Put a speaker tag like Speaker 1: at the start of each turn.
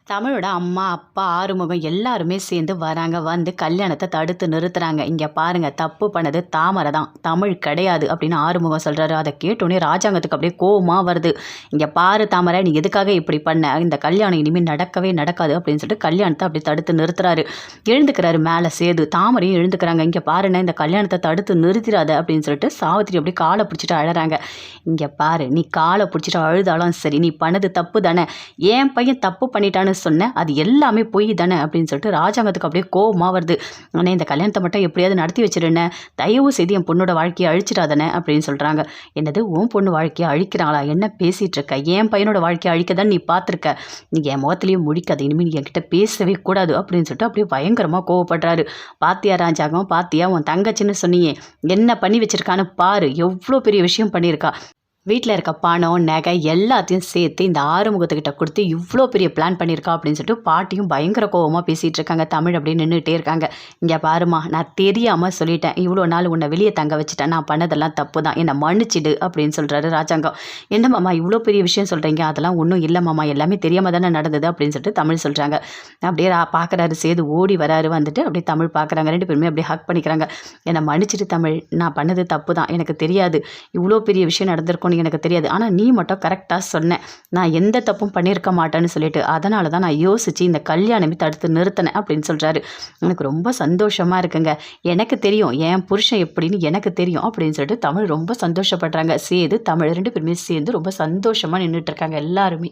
Speaker 1: தமிழோட அம்மா, அப்பா, ஆறுமுகம் எல்லாருமே சேர்ந்து வராங்க. வந்து கல்யாணத்த தடுத்து நிறுத்துறாங்க. "இங்க பாருங்க, தப்பு பண்ணது தாமரை தான். தமிழ் கிடையாது" அப்படின்னு ஆறுமுகம் சொல்றாரு. அத கேட்டோனே ராஜாங்கத்துக்கு அப்படியே கோவமா வருது. "இங்க பாரு தாமரை, நீ எதுக்காக இப்படி பண்ண? இந்த கல்யாணம் இனிமே நடக்கவே நடக்காது" அப்படின்னு சொல்லிட்டு கல்யாணத்த அப்படி தடுத்து நிறுத்துறாரு. எழுந்துக்கிறாரு மேல சேது. தாமரையும் எழுந்துக்கிறாங்க. "இங்க பாருண்ணே, இந்த கல்யாணத்த தடுத்து நிறுத்திடாத" அப்படின்னு சொல்லிட்டு சாவித்திரி அப்படியே காலை பிடிச்சிட்டு அழறாங்க. "இங்க பாரு, நீ காலை பிடிச்சிட்டு அழுதாலும் சரி, நீ பண்ணது தப்பு தானே. என் பையன் தப்பு பண்ணிட்டான்னு சொன்னேன், அது எல்லாமே பொய் தானே" அப்படின்னு சொல்லிட்டு ராஜாங்கத்துக்கு அப்படியே கோவமா வருது. "அண்ணே, இந்த கல்யாணத்தை மட்டும் எப்படியாவது நடத்தி வச்சிருண்ணே, தயவு செய்து என் பொண்ணோட வாழ்க்கையை அழிச்சிடாதனே" அப்படின்னு சொல்றாங்க. "என்னது, உன் பொண்ணு வாழ்க்கையை அழிக்கிறாங்களா? என்ன பேசிட்டு இருக்க? என் பையனோட வாழ்க்கையை அழிக்கதான் நீ பார்த்துருக்க. நீ என் முகத்திலேயே முழிக்காத, இனிமேல் நீ என்கிட்ட பேசவே கூடாது" அப்படின்னு சொல்லிட்டு அப்படியே பயங்கரமா கோவப்படுறாரு. "பாத்தியா ராஜாங்கம், பாத்தியா, உன் தங்கச்சின்னு சொன்னியே, என்ன பண்ணி வச்சிருக்கான்னு பாரு. எவ்வளோ பெரிய விஷயம் பண்ணியிருக்கா. வீட்டில் இருக்க பணம், நகை எல்லாத்தையும் சேர்த்து இந்த ஆறுமுகத்துக்கிட்ட கொடுத்து இவ்வளோ பெரிய பிளான் பண்ணியிருக்கா" அப்படின்னு சொல்லிட்டு பாட்டியும் பயங்கர கோவமாக பேசிகிட்டு இருக்காங்க. தமிழ் அப்படின்னு நின்றுட்டே இருக்காங்க. "இங்கே பாருமா, நான் தெரியாமல் சொல்லிட்டேன். இவ்வளோ நாள் உன்னை வெளியே தங்க வச்சுட்டேன். நான் பண்ணதெல்லாம் தப்பு தான். என்னை மன்னிச்சிடு" அப்படின்னு சொல்கிறாரு ராஜாங்கம். "என்ன மாமா இவ்வளோ பெரிய விஷயம் சொல்கிறீங்க? அதெல்லாம் ஒன்றும் இல்லை மாமா, எல்லாமே தெரியாமல் தானே நடந்தது" அப்படின்னு சொல்லிட்டு தமிழ் சொல்கிறாங்க. அப்படியே பார்க்குறாரு சேது. ஓடி வராரு. வந்துட்டு அப்படியே தமிழ் பார்க்குறாங்க. ரெண்டு பேருமே அப்படியே ஹக் பண்ணிக்கிறாங்க. "என்னை மன்னிச்சிட்டு தமிழ், நான் பண்ணது தப்பு தான். எனக்கு தெரியாது, இவ்வளோ பெரிய விஷயம் நடந்திருக்கும்னு எனக்கு தெரியாது. ஆனால் நீ மட்டும் கரெக்டாக சொன்ன. நான் எந்த தப்பும் பண்ணியிருக்க மாட்டேன்னு சொல்லிட்டு, அதனால தான் நான் யோசித்து இந்த கல்யாணமே தடுத்து நிறுத்தினேன்" அப்படின்னு சொல்கிறாரு. "எனக்கு ரொம்ப சந்தோஷமாக இருக்குங்க. எனக்கு தெரியும் என் புருஷன் எப்படின்னு எனக்கு தெரியும்" அப்படின்னு சொல்லிட்டு தமிழ் ரொம்ப சந்தோஷப்படுறாங்க. சேது, தமிழ் ரெண்டு பேருமே சேர்ந்து ரொம்ப சந்தோஷமாக நின்றுட்டு இருக்காங்க எல்லாருமே.